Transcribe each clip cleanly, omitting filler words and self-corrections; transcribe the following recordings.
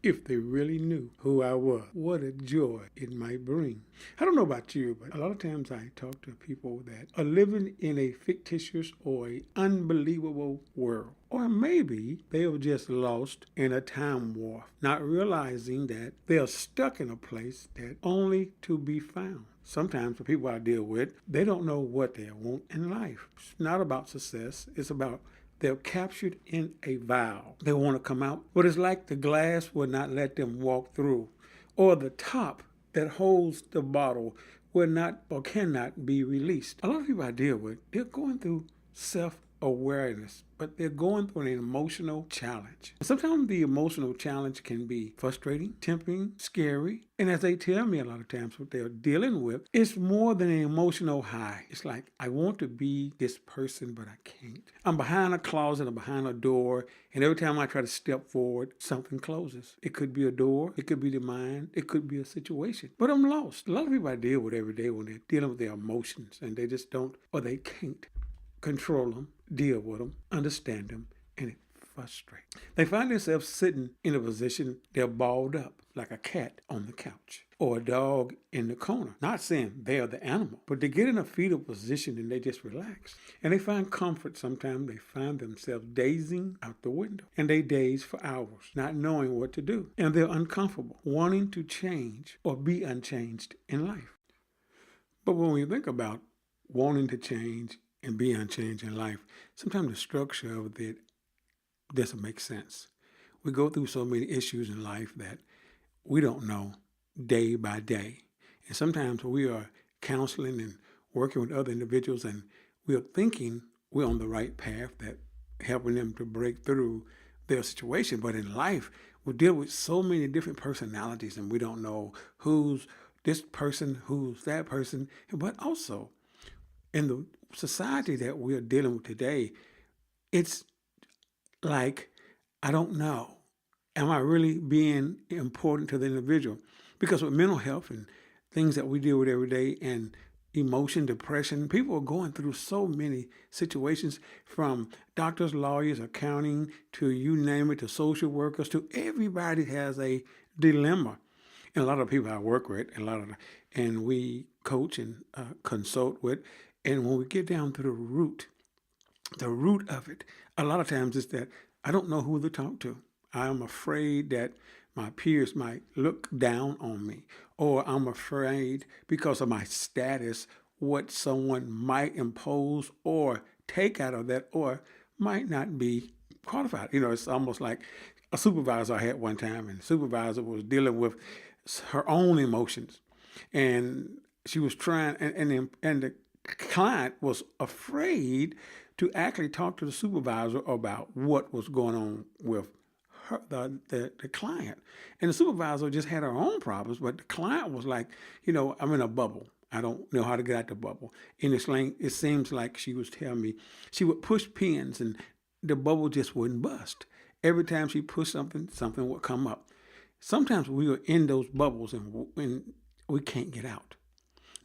if they really knew who I was, what a joy it might bring. I don't know about you, but a lot of times I talk to people that are living in a fictitious or a unbelievable world. Or maybe they are just lost in a time warp, not realizing that they are stuck in a place that only to be found. Sometimes the people I deal with, they don't know what they want in life. It's not about success, it's about they're captured in a vow. They want to come out, but it's like the glass will not let them walk through, or the top that holds the bottle will not or cannot be released. A lot of people I deal with, they're going through self-awareness, but they're going through an emotional challenge. Sometimes the emotional challenge can be frustrating, tempting, scary, and as they tell me a lot of times what they're dealing with, it's more than an emotional high. It's like, I want to be this person, but I can't. I'm behind a closet, I'm behind a door, and every time I try to step forward, something closes. It could be a door, it could be the mind, it could be a situation, but I'm lost. A lot of people I deal with every day when they're dealing with their emotions, and they just don't, or they can't control them, deal with them, understand them, and it frustrates. They find themselves sitting in a position they're balled up like a cat on the couch or a dog in the corner. Not saying they are the animal, but they get in a fetal position and they just relax. And they find comfort. Sometimes they find themselves dazing out the window and they daze for hours, not knowing what to do. And they're uncomfortable, wanting to change or be unchanged in life. But when we think about wanting to change and be unchanged in life, sometimes the structure of it doesn't make sense. We go through so many issues in life that we don't know day by day. And sometimes we are counseling and working with other individuals and we are thinking we're on the right path, that helping them to break through their situation. But in life, we deal with so many different personalities and we don't know who's this person, who's that person. But also in the society that we are dealing with today, it's like, I don't know. Am I really being important to the individual? Because with mental health and things that we deal with every day and emotion, depression, people are going through so many situations, from doctors, lawyers, accounting, to you name it, to social workers, to everybody has a dilemma. And a lot of people I work with, and we coach and consult with, and when we get down to the root of it, a lot of times is that I don't know who to talk to. I'm afraid that my peers might look down on me, or I'm afraid because of my status, what someone might impose or take out of that, or might not be qualified. It's almost like a supervisor I had one time, and the supervisor was dealing with her own emotions, and she was trying, and the client was afraid to actually talk to the supervisor about what was going on with her, the client. And the supervisor just had her own problems, but the client was like, I'm in a bubble. I don't know how to get out the bubble. In this lane, it seems like she was telling me she would push pins and the bubble just wouldn't bust. Every time she pushed something, something would come up. Sometimes we are in those bubbles and we can't get out.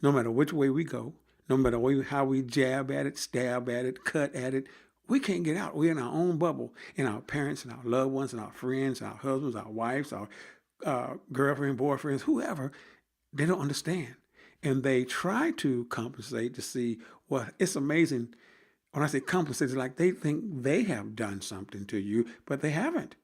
No matter which way we go, no matter how we jab at it, stab at it, cut at it, we can't get out. We're in our own bubble, and our parents and our loved ones and our friends, our husbands, our wives, our girlfriends, boyfriends, whoever, they don't understand. And they try to compensate to see, well, it's amazing. When I say compensate, it's like they think they have done something to you, but they haven't.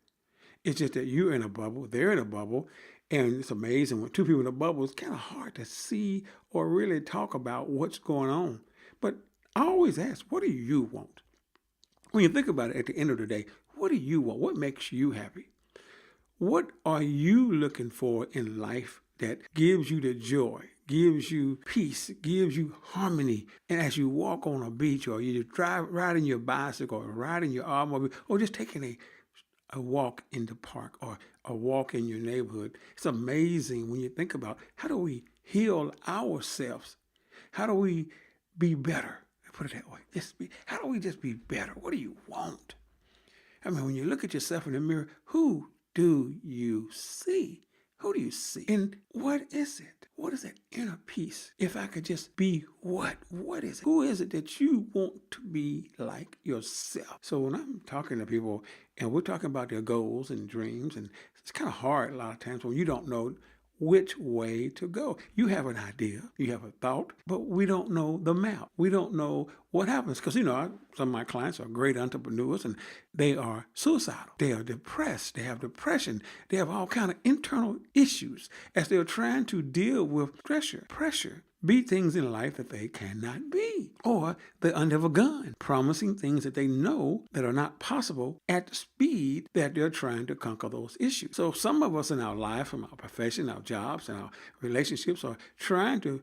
It's just that you're in a bubble, they're in a bubble, and it's amazing when two people in a bubble, it's kind of hard to see or really talk about what's going on. But I always ask, what do you want? When you think about it at the end of the day, what do you want? What makes you happy? What are you looking for in life that gives you the joy, gives you peace, gives you harmony? And as you walk on a beach, or you riding your bicycle, or riding your automobile, or just taking a walk in the park, or a walk in your neighborhood. It's amazing when you think about, how do we heal ourselves? How do we be better? Put it that way. How do we just be better? What do you want? I mean, when you look at yourself in the mirror, who do you see? Who do you see? And what is it? What is that inner peace? If I could just be what? What is it? Who is it that you want to be like yourself? So when I'm talking to people and we're talking about their goals and dreams, and it's kind of hard a lot of times when you don't know which way to go. You have an idea, you have a thought, but we don't know the map. We don't know what happens because, some of my clients are great entrepreneurs and they are suicidal. They are depressed. They have depression. They have all kind of internal issues as they're trying to deal with pressure. Be things in life that they cannot be. Or they're under a gun, promising things that they know that are not possible at the speed that they're trying to conquer those issues. So some of us in our life, from our profession, our jobs, and our relationships are trying to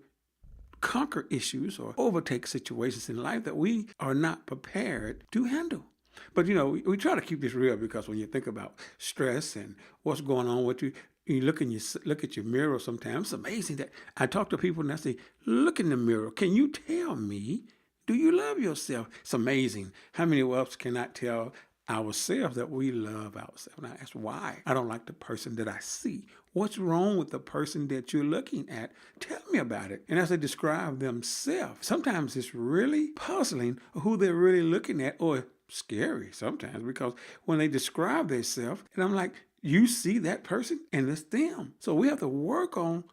conquer issues or overtake situations in life that we are not prepared to handle. But, we try to keep this real because when you think about stress and what's going on with you, you look at your mirror sometimes. It's amazing that I talk to people and I say, look in the mirror. Can you tell me, do you love yourself? It's amazing how many of us cannot tell ourselves that we love ourselves. And I ask why. I don't like the person that I see. What's wrong with the person that you're looking at? Tell me about it. And as they describe themselves, sometimes it's really puzzling who they're really looking at, or scary sometimes, because when they describe themselves, and I'm like, you see that person and it's them. So we have to work on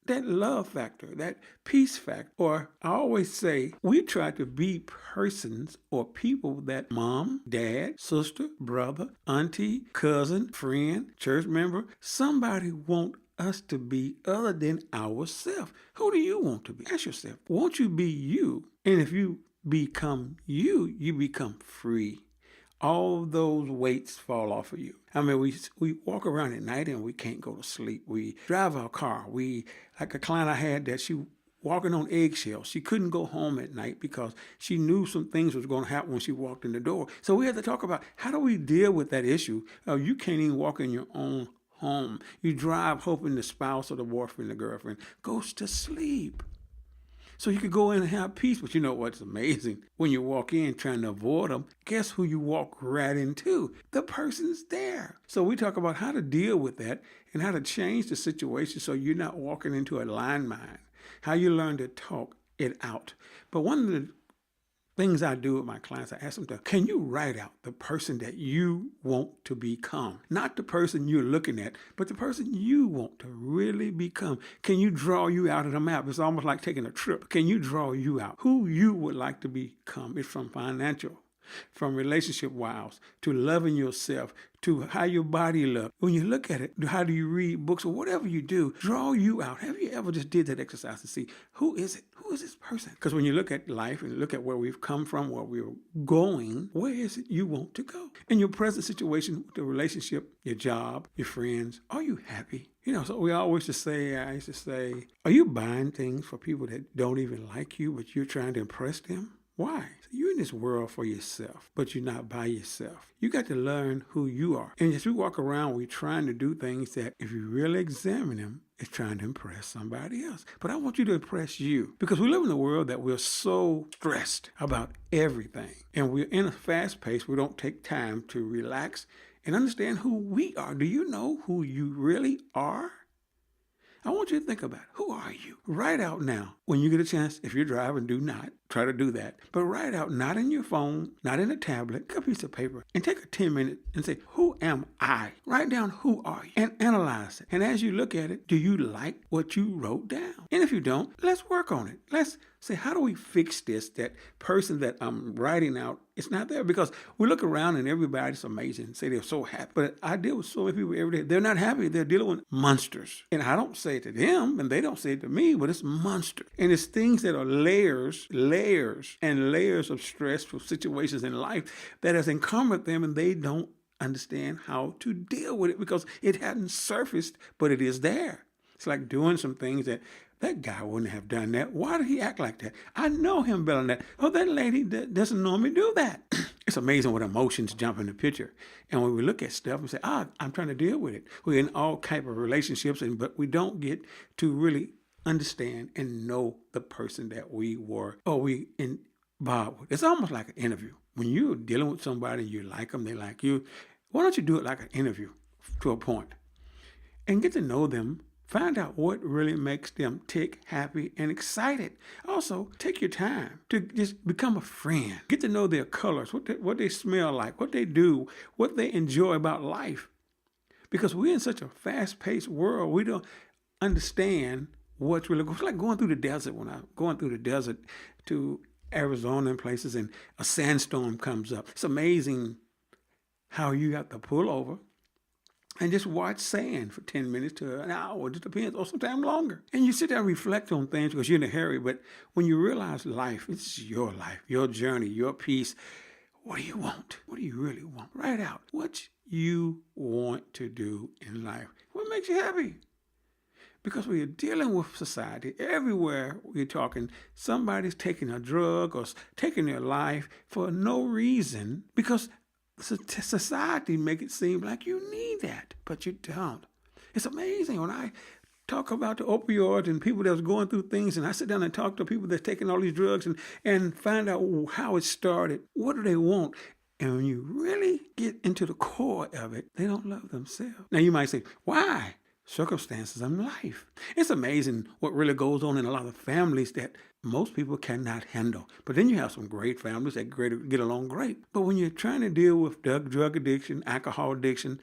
that love factor, that peace factor. Or I always say we try to be persons or people that mom, dad, sister, brother, auntie, cousin, friend, church member, somebody want us to be other than ourselves. Who do you want to be? Ask yourself, won't you be you? And if you become you, you become free. All those weights fall off of you. I mean, we walk around at night and we can't go to sleep. We drive our car. Like a client I had that she walking on eggshells. She couldn't go home at night because she knew some things was going to happen when she walked in the door. So we had to talk about how do we deal with that issue. You can't even walk in your own home. You drive hoping the spouse or the boyfriend or girlfriend goes to sleep. So you could go in and have peace. But you know what's amazing? When you walk in trying to avoid them, guess who you walk right into? The person's there. So we talk about how to deal with that and how to change the situation so you're not walking into a landmine. How you learn to talk it out. But one of the things I do with my clients, I ask them can you write out the person that you want to become? Not the person you're looking at, but the person you want to really become. Can you draw you out of a map? It's almost like taking a trip. Can you draw you out? Who you would like to become? It's from financial, from relationship-wise, to loving yourself, to how your body looks. When you look at it, how do you read books or whatever you do, draw you out. Have you ever just did that exercise to see who is it? Who is this person? Because when you look at life and look at where we've come from, where we're going, where is it you want to go? In your present situation, the relationship, your job, your friends, are you happy? So we always I used to say, are you buying things for people that don't even like you, but you're trying to impress them? Why? You're in this world for yourself, but you're not by yourself. You got to learn who you are. And as we walk around, we're trying to do things that if you really examine them, it's trying to impress somebody else. But I want you to impress you because we live in a world that we're so stressed about everything. And we're in a fast pace. We don't take time to relax and understand who we are. Do you know who you really are? I want you to think about it. Who are you? Write out now. When you get a chance, if you're driving, do not try to do that. But write out, not in your phone, not in a tablet, get a piece of paper and take a 10-minute and say, who am I? Write down who are you and analyze it. And as you look at it, do you like what you wrote down? And if you don't, let's work on it. Let's say, how do we fix this? That person that I'm writing out, it's not there because we look around and everybody's amazing. Say they're so happy. But I deal with so many people every day. They're not happy. They're dealing with monsters. And I don't say it to them and they don't say it to me, but it's monsters. And it's things that are layers and layers of stressful situations in life that has encumbered them and they don't understand how to deal with it because it hadn't surfaced, but it is there. It's like doing some things that guy wouldn't have done that. Why did he act like that? I know him better than that. Oh, that lady doesn't normally do that. It's amazing what emotions jump in the picture. And when we look at stuff, we say, I'm trying to deal with it. We're in all type of relationships, but we don't get to really understand and know the person that we were or we involved with. It's almost like an interview. When you're dealing with somebody, you like them, they like you. Why don't you do it like an interview to a point? and get to know them. Find out what really makes them tick, happy, and excited. Also, take your time to just become a friend. Get to know their colors, what they smell like, what they do, what they enjoy about life. Because we're in such a fast-paced world, we don't understand what's really going. It's like going through the desert. When I'm going through the desert to Arizona and places, and a sandstorm comes up. It's amazing how you have to pull over and just watch sand for 10 minutes to an hour. It just depends, or sometimes longer. And you sit there and reflect on things because you're in a hurry. But when you realize life, it's your life, your journey, your peace. What do you want? What do you really want? Write out what you want to do in life. What makes you happy? Because we are dealing with society. Everywhere we're talking, somebody's taking a drug or taking their life for no reason, because society make it seem like you need that, but you don't. It's amazing when I talk about the opioids and people that's going through things, and I sit down and talk to people that's taking all these drugs and find out how it started. What do they want? And when you really get into the core of it, they don't love themselves. Now you might say, why? Circumstances in life. It's amazing what really goes on in a lot of families that most people cannot handle. But then you have some great families that get along great. But when you're trying to deal with drug addiction, alcohol addiction,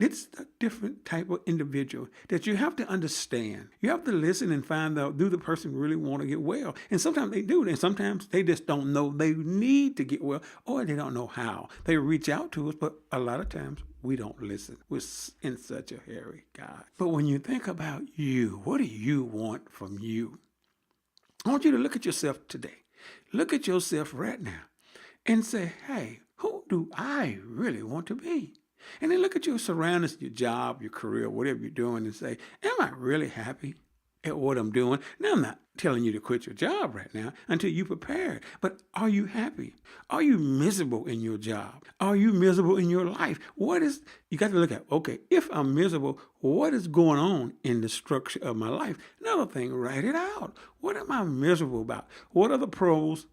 it's a different type of individual that you have to understand. You have to listen and find out, do the person really want to get well? And sometimes they do, and sometimes they just don't know they need to get well, or they don't know how. They reach out to us, but a lot of times we don't listen. We're in such a hurry, God. But when you think about you, what do you want from you? I want you to look at yourself today. Look at yourself right now and say, hey, who do I really want to be? And then look at your surroundings, your job, your career, whatever you're doing, and say, am I really happy at what I'm doing? Now, I'm not telling you to quit your job right now until you're prepared, but are you happy? Are you miserable in your job? Are you miserable in your life? You got to look at, okay, if I'm miserable, what is going on in the structure of my life? Another thing, write it out. What am I miserable about? What are the pros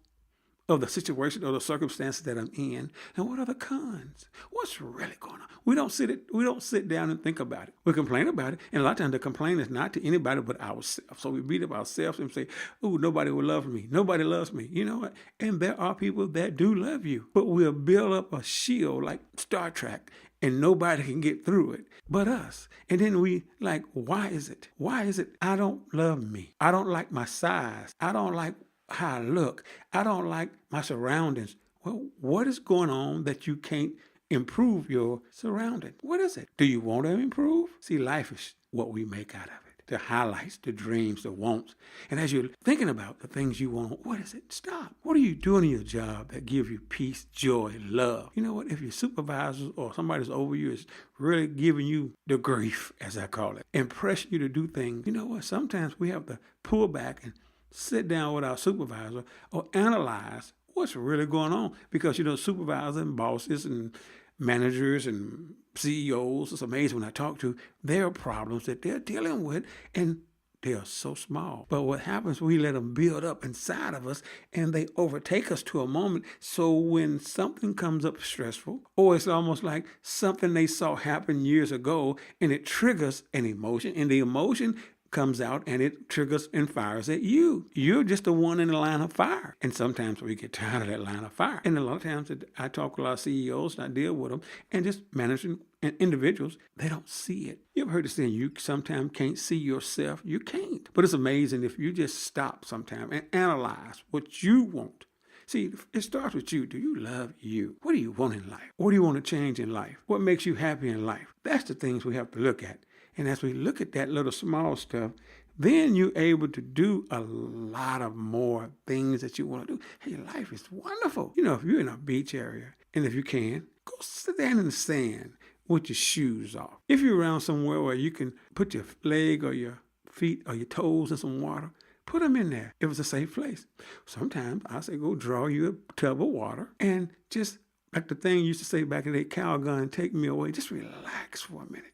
of the situation or the circumstances that I'm in, and what are the cons? What's really going on? We don't sit down and think about it. We complain about it, and a lot of times the complaint is not to anybody but ourselves. So we beat up ourselves and say, "Oh, nobody will love me. Nobody loves me." You know what? And there are people that do love you, but we'll build up a shield like Star Trek, and nobody can get through it but us. And then we like, why is it? Why is it I don't love me? I don't like my size. I don't like how I look. I don't like my surroundings. Well, what is going on that you can't improve your surroundings? What is it? Do you want to improve? See, life is what we make out of it. The highlights, the dreams, the wants. And as you're thinking about the things you want, what is it? Stop. What are you doing in your job that gives you peace, joy, love? You know what? If your supervisor or somebody's over you is really giving you the grief, as I call it, and pressing you to do things, you know what? Sometimes we have to pull back and sit down with our supervisor or analyze what's really going on, because supervisors and bosses and managers and CEOs, it's amazing when I talk to, there are problems that they're dealing with, and they are so small. But what happens, we let them build up inside of us, and they overtake us to a moment. So when something comes up stressful, or it's almost like something they saw happen years ago, and it triggers an emotion, and the emotion comes out and it triggers and fires at you. You're just the one in the line of fire. And sometimes we get tired of that line of fire. And a lot of times I talk with a lot of CEOs and I deal with them, and just managing individuals, they don't see it. You ever heard the saying, you sometimes can't see yourself? You can't. But it's amazing if you just stop sometime and analyze what you want. See, it starts with you. Do you love you? What do you want in life? What do you want to change in life? What makes you happy in life? That's the things we have to look at. And as we look at that little small stuff, then you're able to do a lot of more things that you want to do. Hey, life is wonderful. If you're in a beach area, and if you can, go sit down in the sand with your shoes off. If you're around somewhere where you can put your leg or your feet or your toes in some water, put them in there if it's a safe place. Sometimes I say go draw you a tub of water and just, like the thing used to say back in the day, Calgon, take me away. Just relax for a minute.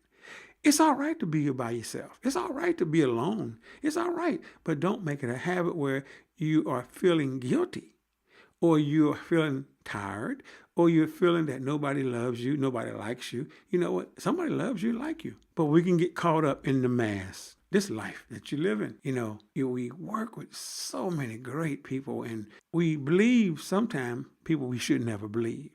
It's all right to be by yourself. It's all right to be alone. It's all right. But don't make it a habit where you are feeling guilty, or you're feeling tired, or you're feeling that nobody loves you, nobody likes you, you know what? Somebody loves you, like you. But we can get caught up in the mass. This life that you live in, we work with so many great people, and we believe sometimes people we should never believe,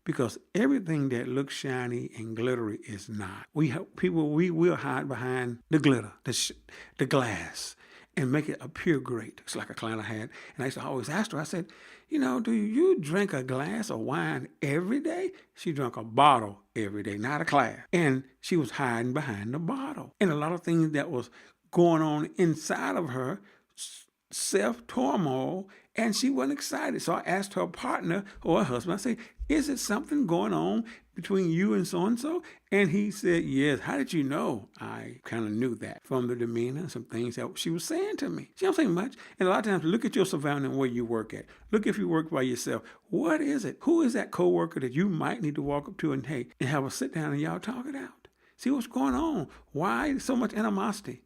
because everything that looks shiny and glittery is not. We help people. We will hide behind the glitter, the glass, and make it appear great. It's like a client I had, and I used to always ask her. I said, do you drink a glass of wine every day? She drank a bottle every day, not a glass. And she was hiding behind the bottle. And a lot of things that was going on inside of her, self-turmoil, and she wasn't excited. So I asked her partner or her husband, I said, is it something going on between you and so-and-so? And he said, yes. How did you know? I kind of knew that from the demeanor and some things that she was saying to me. She don't say much. And a lot of times, look at your surrounding where you work at. Look if you work by yourself. What is it? Who is that coworker that you might need to walk up to and have a sit down and y'all talk it out? See what's going on. Why so much animosity?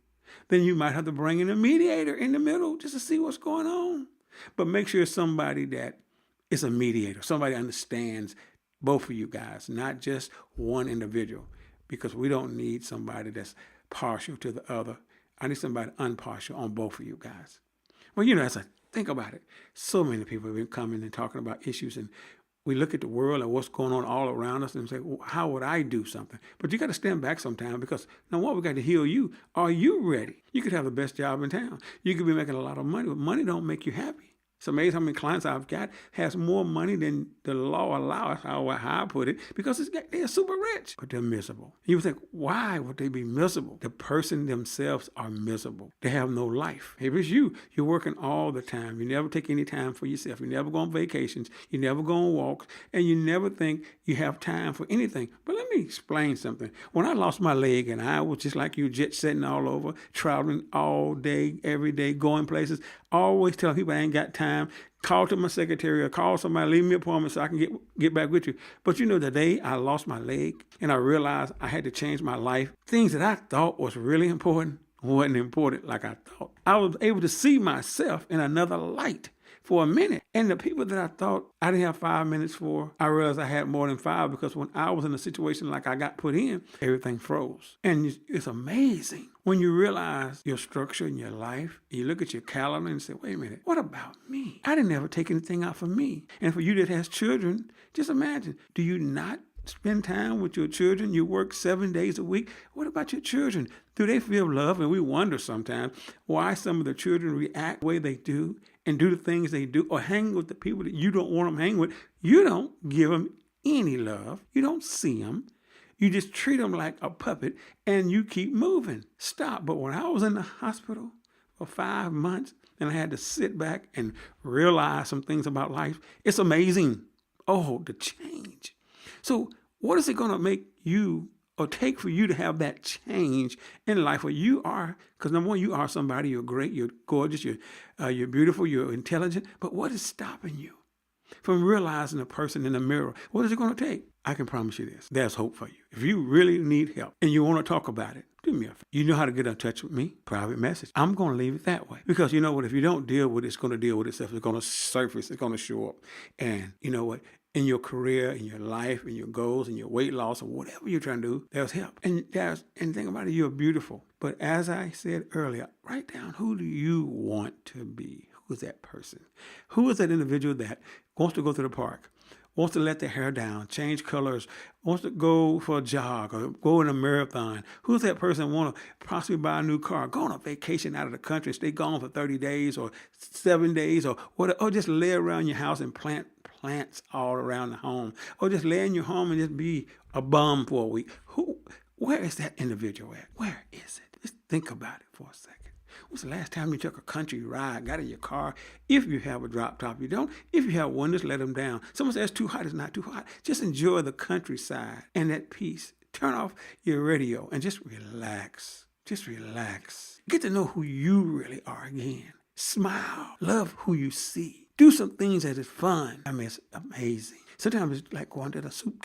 Then you might have to bring in a mediator in the middle just to see what's going on. But make sure it's somebody that is a mediator, somebody understands both of you guys, not just one individual, because we don't need somebody that's partial to the other. I need somebody unpartial on both of you guys. Well, as I think about it, so many people have been coming and talking about issues, and we look at the world and what's going on all around us and say, well, how would I do something? But you got to stand back sometime, because now what, we got to heal you. Are you ready? You could have the best job in town. You could be making a lot of money, but money don't make you happy. It's amazing how many clients I've got has more money than the law allows, how I put it, because they're super rich, but they're miserable. You would think, why would they be miserable? The person themselves are miserable. They have no life. If it's you're working all the time. You never take any time for yourself. You never go on vacations. You never go on walks, and you never think you have time for anything. But let me explain something. When I lost my leg and I was just like you, jet setting all over, traveling all day, every day, going places, always telling people I ain't got time, call to my secretary or call somebody, leave me an appointment so I can get back with you. But the day I lost my leg and I realized I had to change my life, things that I thought was really important wasn't important like I thought. I was able to see myself in another light for a minute. And the people that I thought I didn't have 5 minutes for, I realized I had more than 5, because when I was in a situation like I got put in, everything froze. And it's amazing when you realize your structure in your life, you look at your calendar and say, wait a minute, what about me? I didn't ever take anything out for me. And for you that has children, just imagine, do you not spend time with your children? You work 7 days a week. What about your children? Do they feel love? And we wonder sometimes why some of the children react the way they do and do the things they do, or hang with the people that you don't want them to hang with. You don't give them any love. You don't see them. You just treat them like a puppet, and you keep moving. Stop. But when I was in the hospital for 5 months and I had to sit back and realize some things about life, it's amazing. Oh, the change. So what is it going to make you or take for you to have that change in life where you are? Because number one, you are somebody. You're great. You're gorgeous. You're beautiful. You're intelligent. But what is stopping you from realizing a person in the mirror? What is it going to take? I can promise you this. There's hope for you. If you really need help and you want to talk about it, do me a favor. You know how to get in touch with me? Private message. I'm going to leave it that way. Because you know what? If you don't deal with it, it's going to deal with itself. It's going to surface. It's going to show up. And you know what? In your career, in your life, in your goals, in your weight loss, or whatever you're trying to do, there's help. And think about it, you're beautiful. But as I said earlier, write down, who do you want to be? Who is that person? Who is that individual that wants to go to the park, wants to let their hair down, change colors, wants to go for a jog or go in a marathon? Who's that person want to possibly buy a new car, go on a vacation out of the country, stay gone for 30 days or 7 days, or just lay around your house and plant plants all around the home, or just lay in your home and just be a bum for a week? Where is that individual at? Where is it? Just think about it for a second. When's the last time you took a country ride, got in your car? If you have a drop top, you don't. If you have windows, let them down. Someone says it's too hot, it's not too hot. Just enjoy the countryside and that peace. Turn off your radio and just relax. Just relax. Get to know who you really are again. Smile. Love who you see. Do some things that is fun. I mean, it's amazing. Sometimes it's like going to the soup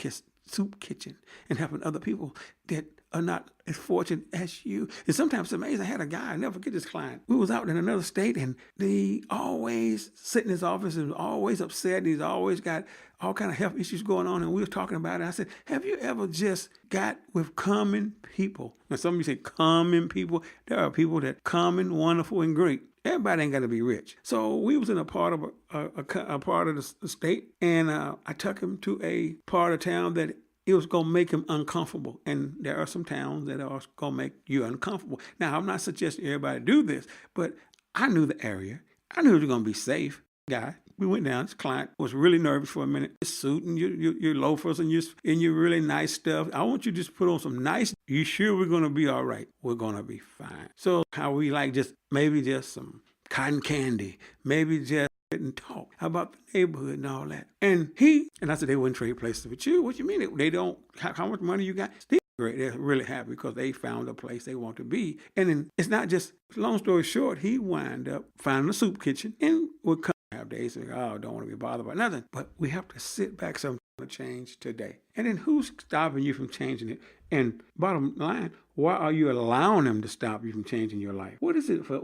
kitchen and helping other people that are not as fortunate as you. And sometimes it's amazing. I had a guy, I never forget this client. We was out in another state, and he always sit in his office and was always upset. And he's always got all kind of health issues going on. And we were talking about it. I said, have you ever just got with common people? Now, some of you say common people. There are people that common, wonderful, and great. Everybody ain't got to be rich. So we was in a part of a part of the state, and I took him to a part of town that it was going to make him uncomfortable. And there are some towns that are going to make you uncomfortable. Now, I'm not suggesting everybody do this, but I knew the area. I knew it was going to be safe. Guy, we went down. This client was really nervous for a minute. Your suit and your loafers and your really nice stuff. I want you to just put on some nice. You sure we're going to be all right? We're going to be fine. So how we like maybe just some cotton candy, maybe just and talk about the neighborhood and all that. And I said, they wouldn't trade places with you. What you mean? They don't, how much money you got? Still great. They're really happy because they found a place they want to be. And then it's not just, long story short, he wind up finding a soup kitchen and would come have days like, oh, don't want to be bothered by nothing. But we have to sit back some to change today. And then who's stopping you from changing it? And bottom line, why are you allowing them to stop you from changing your life? What is it for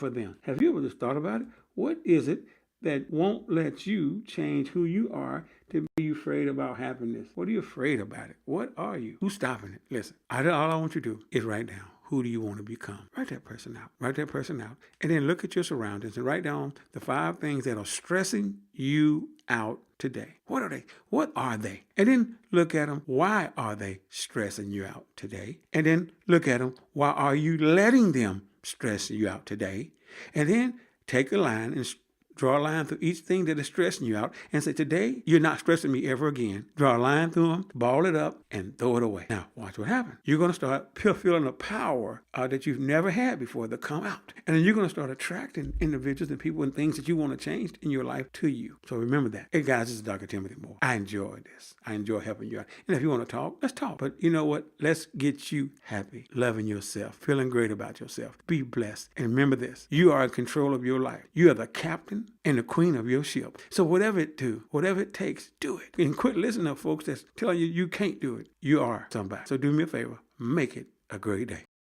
them? Have you ever just thought about it? What is it that won't let you change who you are to be afraid about happiness? What are you afraid about it? What are you? Who's stopping it? Listen, all I want you to do is write down, who do you want to become? Write that person out. Write that person out. And then look at your surroundings and write down the 5 things that are stressing you out today. What are they? What are they? And then look at them. Why are they stressing you out today? And then look at them. Why are you letting them stress you out today? And then take a line and draw a line through each thing that is stressing you out and say, today, you're not stressing me ever again. Draw a line through them, ball it up, and throw it away. Now, watch what happens. You're going to start feeling the power that you've never had before that come out. And then you're going to start attracting individuals and people and things that you want to change in your life to you. So remember that. Hey, guys, this is Dr. Timothy Moore. I enjoy this. I enjoy helping you out. And if you want to talk, let's talk. But you know what? Let's get you happy, loving yourself, feeling great about yourself. Be blessed. And remember this. You are in control of your life. You are the captain and the queen of your ship. So whatever it takes, do it. And quit listening to folks that's telling you you can't do it. You are somebody. So do me a favor. Make it a great day.